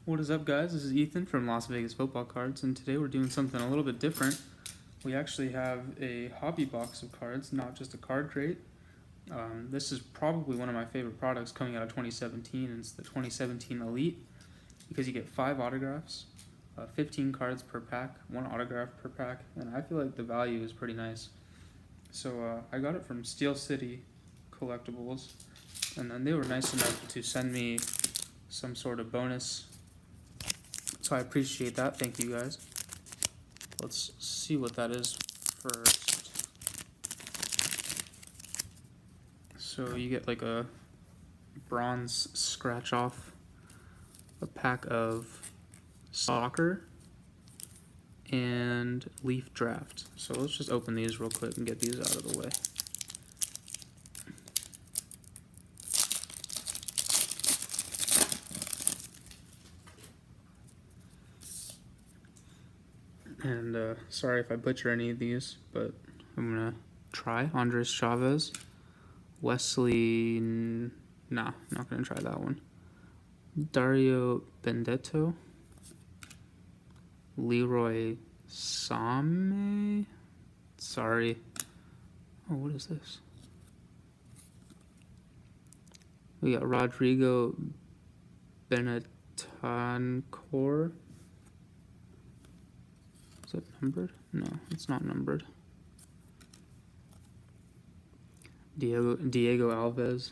What is up, guys? This is Ethan from Las Vegas Football Cards, and today we're doing something a little bit different. We actually have a hobby box of cards, not just a card crate. This is probably one of my favorite products coming out of 2017, and it's the 2017 Elite, because you get 5 autographs, 15 cards per pack, 1 autograph per pack, and I feel like the value is pretty nice. So I got it from Steel City Collectibles, and then they were nice enough to send me some sort of bonus. So I appreciate that. Thank you, guys. Let's see what that is first. So you get like a bronze scratch off, a pack of soccer, and leaf draft. So let's just open these real quick and get these out of the way. And sorry if I butcher any of these, but I'm gonna try. Andres Chavez, Wesley, nah, not gonna try that one. Dario Benedetto, Leroy Same, sorry. Oh, what is this? We got Rodrigo Benatancourt. Is it numbered? No, it's not numbered. Diego Alves,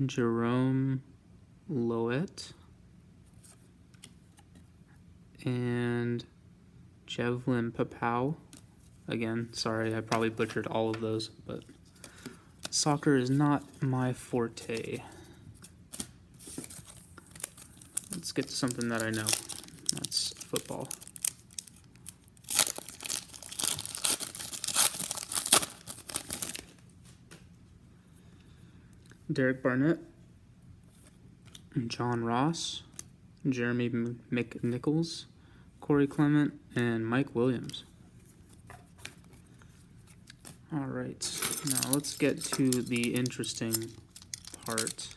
Jerome Loet, and Jevlin Papau. Again, sorry, I probably butchered all of those, but soccer is not my forte. Let's get to something that I know. That's football. Derek Barnett, John Ross, Jeremy McNichols, Corey Clement, and Mike Williams. All right, now let's get to the interesting part.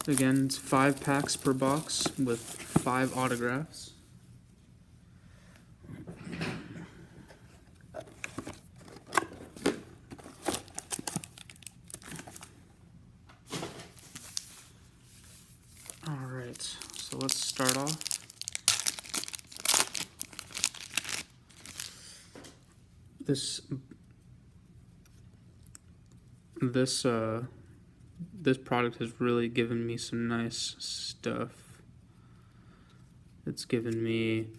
Again, it's 5 packs per box with 5 autographs. Alright, so let's start off. This product has really given me some nice stuff. It's given me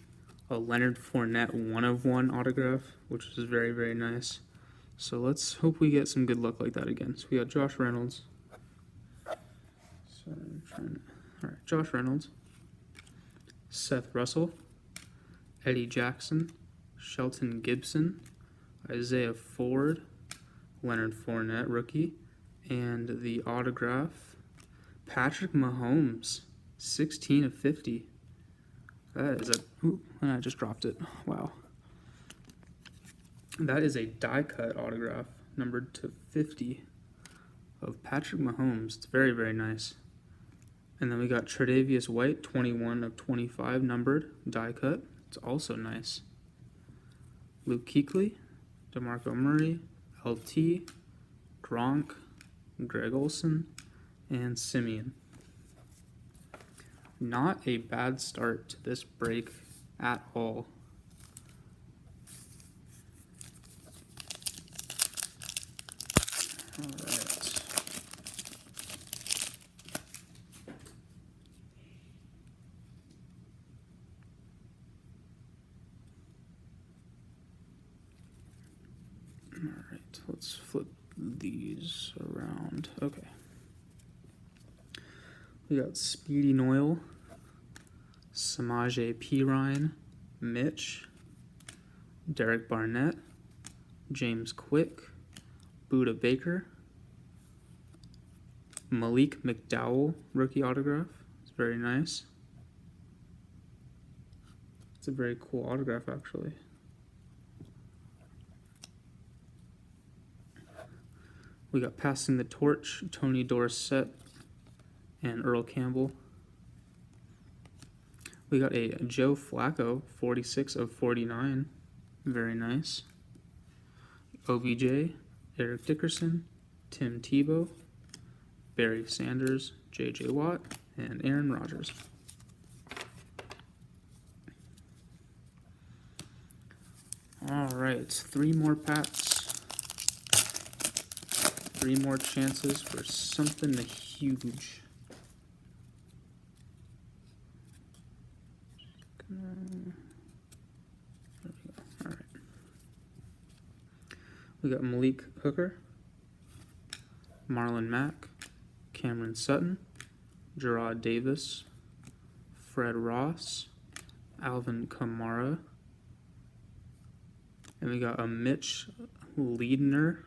a Leonard Fournette 1/1 autograph, which is very, very nice. So let's hope we get some good luck like that again. So we got Josh Reynolds. Alright, Josh Reynolds, Seth Russell, Eddie Jackson, Shelton Gibson, Isaiah Ford, Leonard Fournette rookie, and the autograph, Patrick Mahomes, 16/50. That is and I just dropped it. Wow. That is a die cut autograph, numbered to 50, of Patrick Mahomes. It's very, very nice. And then we got Tre'Davious White, 21/25, numbered, die cut. It's also nice. Luke Kuechly, DeMarco Murray, LT, Gronk, Greg Olsen, and Simeon. Not a bad start to this break at all. Alright. Alright, let's flip these around. Okay. We got Speedy Noyle, Samaje Perine, Mitch, Derek Barnett, James Quick, Buda Baker, Malik McDowell rookie autograph. It's Very nice. It's a very cool autograph, actually. We got Passing the Torch, Tony Dorsett and Earl Campbell. We got a Joe Flacco, 46 of 49. Very nice. OBJ, Eric Dickerson, Tim Tebow, Barry Sanders, J.J. Watt, and Aaron Rodgers. All right, 3 more packs. 3 more chances for something huge. There we go. All right. We got Malik Hooker, Marlon Mack, Cameron Sutton, Gerard Davis, Fred Ross, Alvin Kamara, and we got a Mitch Leidner,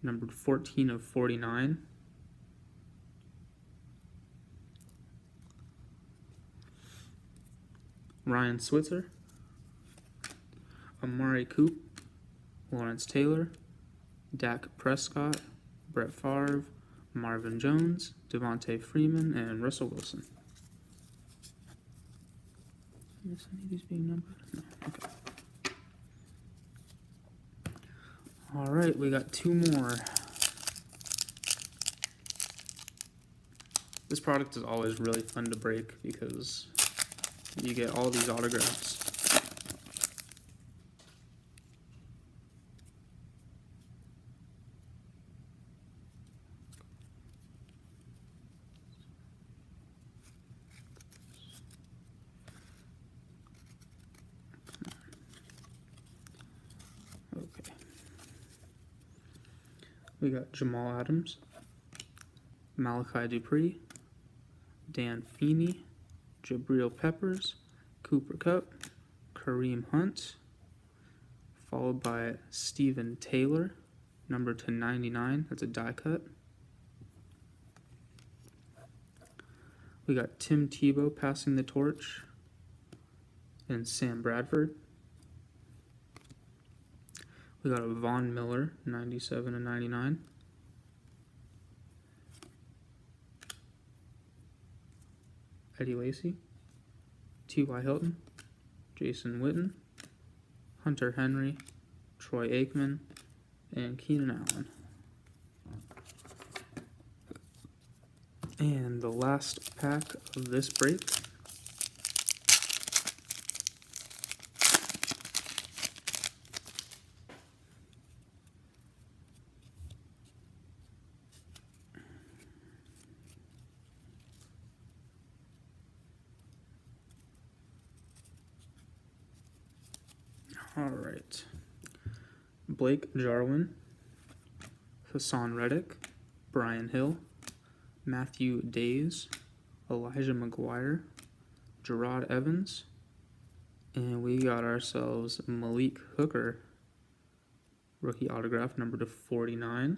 numbered 14 of 49. Ryan Switzer, Amari Coop, Lawrence Taylor, Dak Prescott, Brett Favre, Marvin Jones, Devontae Freeman, and Russell Wilson. Is any of these being numbered? No. Okay. All right, we got 2 more. This product is always really fun to break because you get all these autographs. Okay. We got Jamal Adams, Malachi Dupree, Dan Feeney, Jabril Peppers, Cooper Kupp, Kareem Hunt, followed by Stephen Taylor, numbered to 99. That's a die cut. We got Tim Tebow passing the torch, and Sam Bradford. We got a Von Miller, 97 and 99. Eddie Lacy, T.Y. Hilton, Jason Witten, Hunter Henry, Troy Aikman, and Keenan Allen. And the last pack of this break. All right. Blake Jarwin, Hassan Reddick, Brian Hill, Matthew Days, Elijah McGuire, Gerard Evans, and we got ourselves Malik Hooker, rookie autograph, number to 49,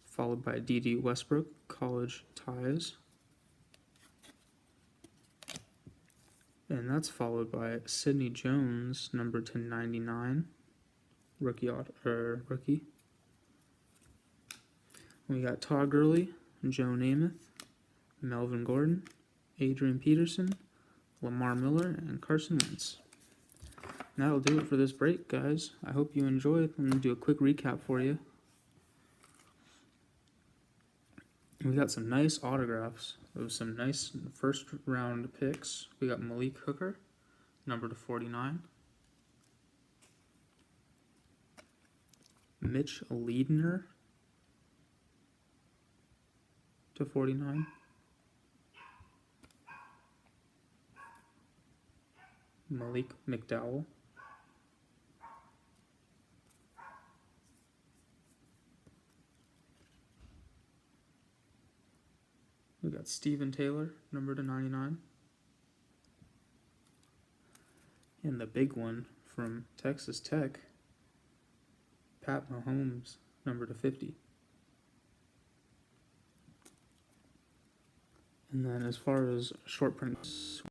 followed by D.D. Westbrook, college ties, and that's followed by Sidney Jones, number to 99, rookie. We got Todd Gurley, Joe Namath, Melvin Gordon, Adrian Peterson, Lamar Miller, and Carson Wentz. And that'll do it for this break, guys. I hope you enjoyed. I'm going to do a quick recap for you. We got some nice autographs of some nice first round picks. We got Malik Hooker, number to 49. Mitch Leidner to 49. Malik McDowell. We got Stephen Taylor, number to 99. And the big one from Texas Tech, Pat Mahomes, number to 50. And then as far as short prints,